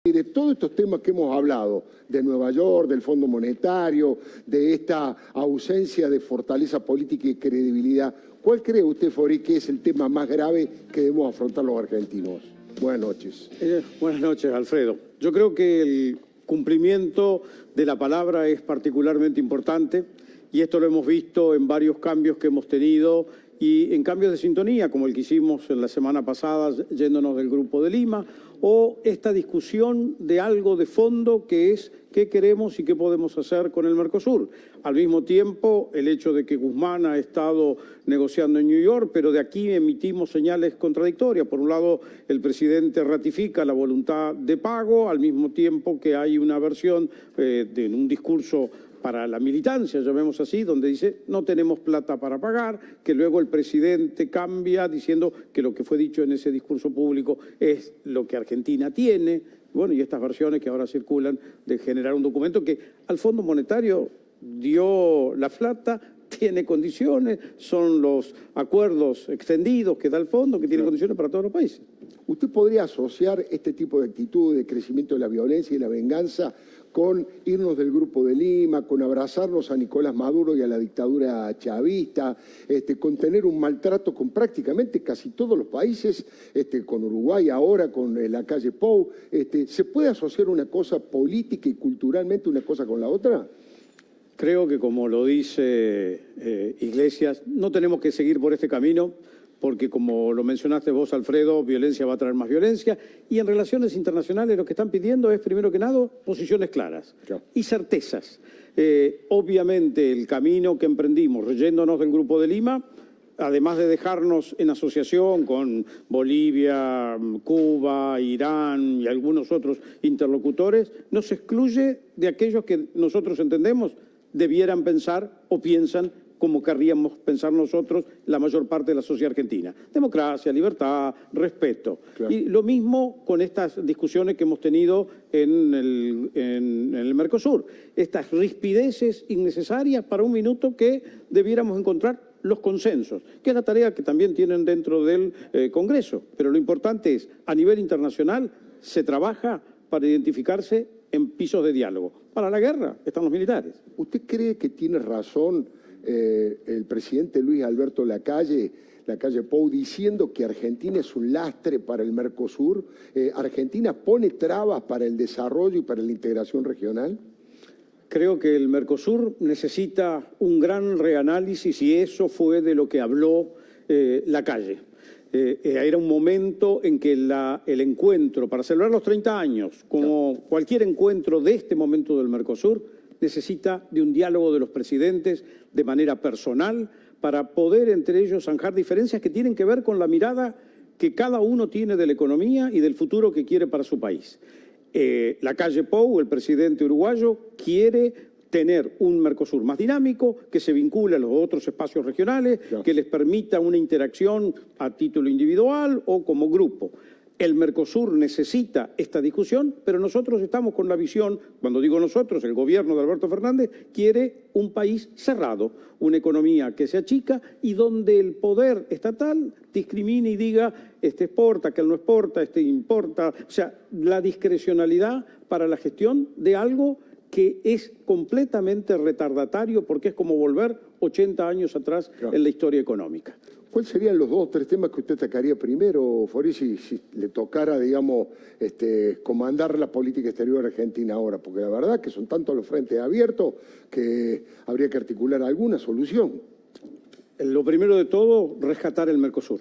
Y de todos estos temas que hemos hablado, de Nueva York, del Fondo Monetario, de esta ausencia de fortaleza política y credibilidad, ¿cuál cree usted, Fori, que es el tema más grave que debemos afrontar los argentinos? Buenas noches. Buenas noches, Alfredo. Yo creo que el cumplimiento de la palabra es particularmente importante y esto lo hemos visto en varios cambios que hemos tenido y en cambios de sintonía, como el que hicimos en la semana pasada yéndonos del Grupo de Lima, o esta discusión de algo de fondo que es qué queremos y qué podemos hacer con el Mercosur. Al mismo tiempo, el hecho de que Guzmán ha estado negociando en New York, pero de aquí emitimos señales contradictorias. Por un lado, el presidente ratifica la voluntad de pago, al mismo tiempo que hay una versión de un discurso para la militancia, llamemos así, donde dice no tenemos plata para pagar, que luego el presidente cambia diciendo que lo que fue dicho en ese discurso público es lo que Argentina tiene. Bueno, y estas versiones que ahora circulan de generar un documento que al Fondo Monetario dio la plata, tiene condiciones, son los acuerdos extendidos que da el fondo, que tiene condiciones para todos los países. ¿Usted podría asociar este tipo de actitud de crecimiento de la violencia y la venganza con irnos del Grupo de Lima, con abrazarnos a Nicolás Maduro y a la dictadura chavista, con tener un maltrato con prácticamente casi todos los países, con Uruguay ahora, con la calle Pou? ¿Se puede asociar una cosa política y culturalmente una cosa con la otra? Creo que, como lo dice Iglesias, no tenemos que seguir por este camino, porque, como lo mencionaste vos, Alfredo, violencia va a traer más violencia. Y en relaciones internacionales lo que están pidiendo es, primero que nada, posiciones claras y certezas. Obviamente, el camino que emprendimos, yéndonos del Grupo de Lima, además de dejarnos en asociación con Bolivia, Cuba, Irán y algunos otros interlocutores, nos excluye de aquellos que nosotros entendemos debieran pensar o piensan como querríamos pensar nosotros, la mayor parte de la sociedad argentina. Democracia, libertad, respeto. Claro. Y lo mismo con estas discusiones que hemos tenido en el Mercosur. Estas rispideces innecesarias para un minuto que debiéramos encontrar los consensos, que es la tarea que también tienen dentro del Congreso. Pero lo importante es, a nivel internacional, se trabaja para identificarse en pisos de diálogo. Para la guerra están los militares. ¿Usted cree que tiene razón el presidente Luis Alberto Lacalle Pou, diciendo que Argentina es un lastre para el Mercosur? ¿Argentina pone trabas para el desarrollo y para la integración regional? Creo que el Mercosur necesita un gran reanálisis y eso fue de lo que habló Lacalle. Era un momento en que el encuentro, para celebrar los 30 años, como cualquier encuentro de este momento del Mercosur, necesita de un diálogo de los presidentes de manera personal para poder entre ellos zanjar diferencias que tienen que ver con la mirada que cada uno tiene de la economía y del futuro que quiere para su país. Lacalle Pou, el presidente uruguayo, quiere tener un Mercosur más dinámico, que se vincule a los otros espacios regionales, que les permita una interacción a título individual o como grupo. El Mercosur necesita esta discusión, pero nosotros estamos con la visión, cuando digo nosotros, el gobierno de Alberto Fernández quiere un país cerrado, una economía que se achica y donde el poder estatal discrimine y diga este exporta, aquel no exporta, este importa. O sea, la discrecionalidad para la gestión de algo que es completamente retardatario porque es como volver 80 años atrás en la historia económica. ¿Cuáles serían los 2 o 3 temas que usted atacaría primero, Fori, si le tocara, digamos, comandar la política exterior argentina ahora? Porque la verdad que son tantos los frentes abiertos que habría que articular alguna solución. Lo primero de todo, rescatar el Mercosur.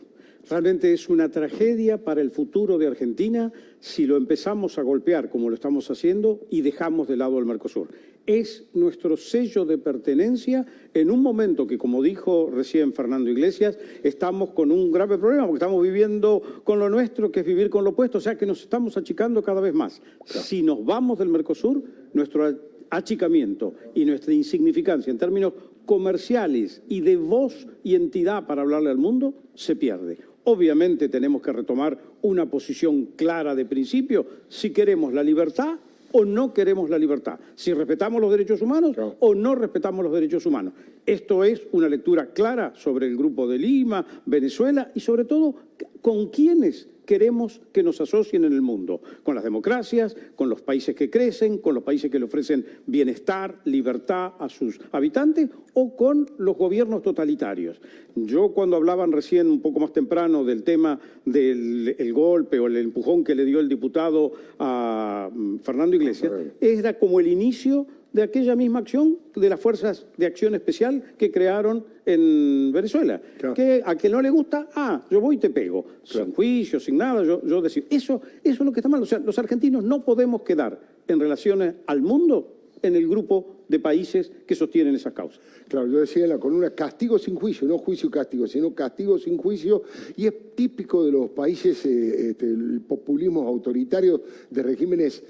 Realmente es una tragedia para el futuro de Argentina si lo empezamos a golpear como lo estamos haciendo y dejamos de lado el Mercosur. Es nuestro sello de pertenencia en un momento que, como dijo recién Fernando Iglesias, estamos con un grave problema porque estamos viviendo con lo nuestro, que es vivir con lo opuesto, o sea que nos estamos achicando cada vez más. Claro. Si nos vamos del Mercosur, nuestro achicamiento y nuestra insignificancia en términos comerciales y de voz y entidad para hablarle al mundo se pierde. Obviamente tenemos que retomar una posición clara de principio si queremos la libertad o no queremos la libertad, si respetamos los derechos humanos o no respetamos los derechos humanos. Esto es una lectura clara sobre el Grupo de Lima, Venezuela y sobre todo con quiénes queremos que nos asocien en el mundo, con las democracias, con los países que crecen, con los países que le ofrecen bienestar, libertad a sus habitantes o con los gobiernos totalitarios. Yo cuando hablaban recién un poco más temprano del tema del golpe o el empujón que le dio el diputado a Fernando Iglesias, era como el inicio de aquella misma acción de las Fuerzas de Acción Especial que crearon en Venezuela. Claro. Que a quien no le gusta, yo voy y te pego. Claro. Sin juicio, sin nada, yo decir. Eso es lo que está mal. O sea, los argentinos no podemos quedar en relaciones al mundo en el grupo de países que sostienen esas causas. Claro, yo decía en la columna castigo sin juicio, no juicio y castigo, sino castigo sin juicio, y es típico de los países, el populismo autoritario de regímenes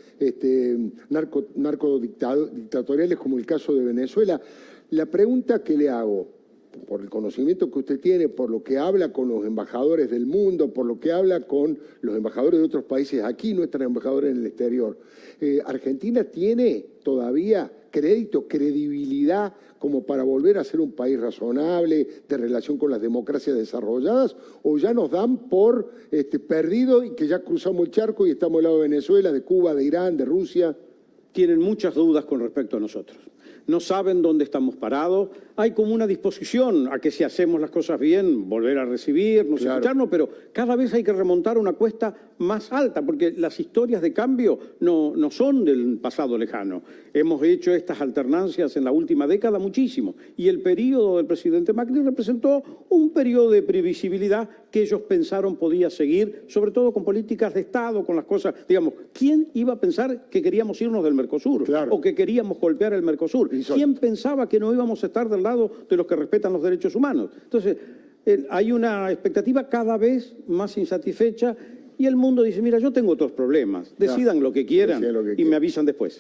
narcodictatoriales como el caso de Venezuela. La pregunta que le hago, por el conocimiento que usted tiene, por lo que habla con los embajadores del mundo, por lo que habla con los embajadores de otros países aquí, nuestros embajadores en el exterior, ¿Argentina tiene todavía crédito, credibilidad como para volver a ser un país razonable de relación con las democracias desarrolladas, o ya nos dan por perdido y que ya cruzamos el charco y estamos al lado de Venezuela, de Cuba, de Irán, de Rusia? Tienen muchas dudas con respecto a nosotros. No saben dónde estamos parados. Hay como una disposición a que si hacemos las cosas bien, volver a recibirnos, claro, escucharnos, pero cada vez hay que remontar una cuesta más alta, porque las historias de cambio no son del pasado lejano. Hemos hecho estas alternancias en la última década muchísimo, y el periodo del presidente Macri representó un periodo de previsibilidad que ellos pensaron podía seguir, sobre todo con políticas de Estado, con las cosas, digamos, ¿quién iba a pensar que queríamos irnos del Mercosur? Claro. O que queríamos golpear el Mercosur? ¿Quién pensaba que no íbamos a estar del lado de los que respetan los derechos humanos? Entonces, hay una expectativa cada vez más insatisfecha y el mundo dice, mira, yo tengo otros problemas, decidan lo que quieran y me avisan después.